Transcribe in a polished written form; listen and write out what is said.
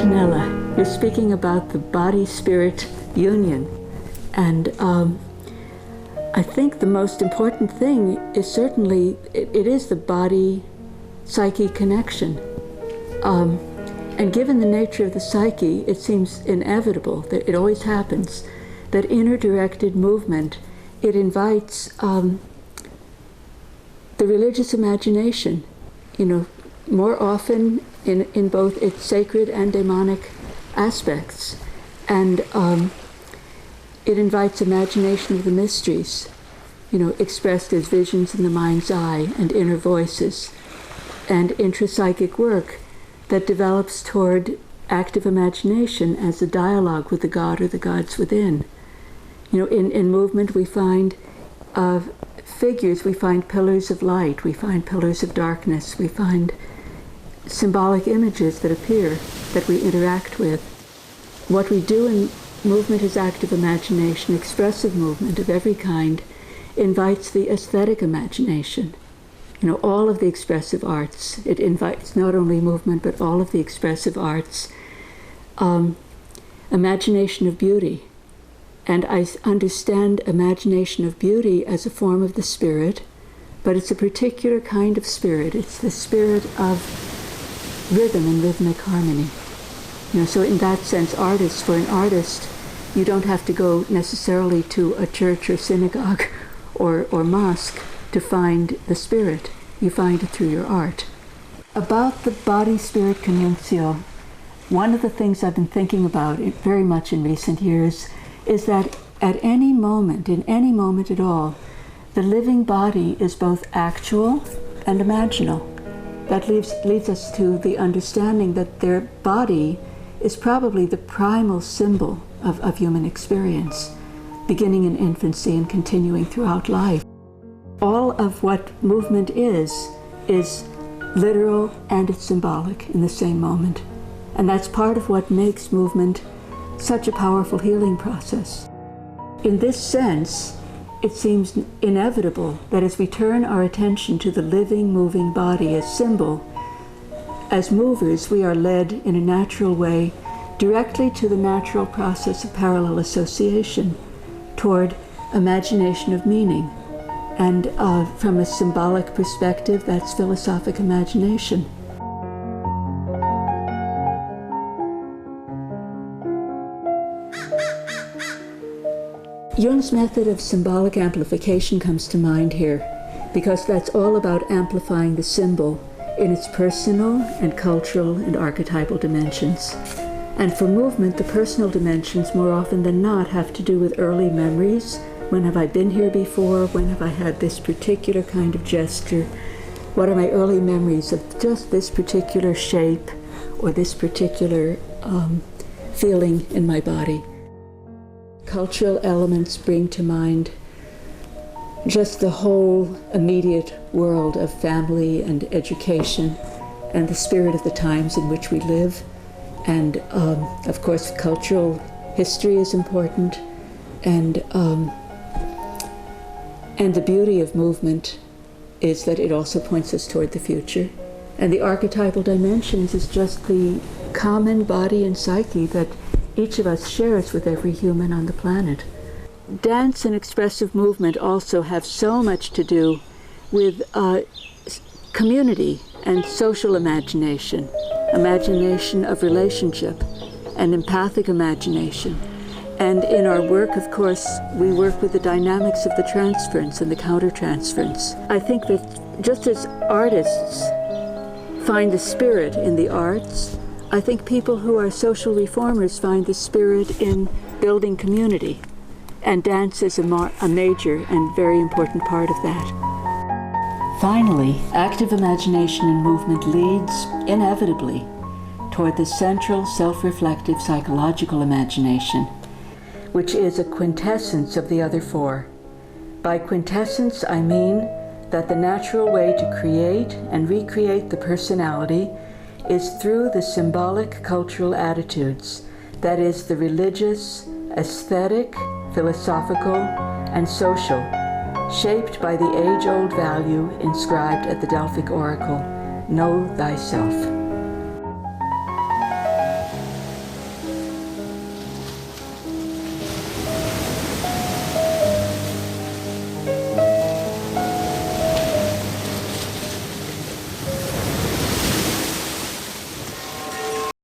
Antonella, you're speaking about the body-spirit union. And I think the most important thing is certainly, it is the body-psyche connection. And given the nature of the psyche, it seems inevitable, that it always happens, that inner-directed movement, it invites the religious imagination, more often in both its sacred and demonic aspects. And it invites imagination of the mysteries, expressed as visions in the mind's eye and inner voices, and intrapsychic work that develops toward active imagination as a dialogue with the God or the gods within. In movement we find figures, we find pillars of light, we find pillars of darkness, we find symbolic images that appear, that we interact with. What we do in movement is active imagination. Expressive movement of every kind invites the aesthetic imagination. All of the expressive arts. It invites not only movement, but all of the expressive arts. Imagination of beauty. And I understand imagination of beauty as a form of the spirit, but it's a particular kind of spirit. It's the spirit of rhythm and rhythmic harmony. So in that sense, for an artist, you don't have to go necessarily to a church or synagogue or mosque to find the spirit. You find it through your art. About the body-spirit Coniunctio, one of the things I've been thinking about very much in recent years is that at any moment, in any moment at all, the living body is both actual and imaginal. That leads us to the understanding that their body is probably the primal symbol of human experience, beginning in infancy and continuing throughout life. All of what movement is literal and it's symbolic in the same moment. And that's part of what makes movement such a powerful healing process. In this sense, it seems inevitable that as we turn our attention to the living, moving body as symbol, as movers, we are led in a natural way directly to the natural process of parallel association toward imagination of meaning. And from a symbolic perspective, that's philosophic imagination. Jung's method of symbolic amplification comes to mind here, because that's all about amplifying the symbol in its personal and cultural and archetypal dimensions. And for movement, the personal dimensions more often than not have to do with early memories. When have I been here before? When have I had this particular kind of gesture? What are my early memories of just this particular shape or this particular feeling in my body? Cultural elements bring to mind just the whole immediate world of family and education and the spirit of the times in which we live. And of course, cultural history is important, and the beauty of movement is that it also points us toward the future. And the archetypal dimensions is just the common body and psyche that each of us shares with every human on the planet. Dance and expressive movement also have so much to do with community and social imagination, imagination of relationship, and empathic imagination. And in our work, of course, we work with the dynamics of the transference and the countertransference. I think that just as artists find the spirit in the arts, I think people who are social reformers find the spirit in building community. And dance is a major and very important part of that. Finally, active imagination and movement leads, inevitably, toward the central self-reflective psychological imagination, which is a quintessence of the other four. By quintessence, I mean that the natural way to create and recreate the personality is through the symbolic cultural attitudes, that is, the religious, aesthetic, philosophical, and social, shaped by the age-old value inscribed at the Delphic oracle, know thyself.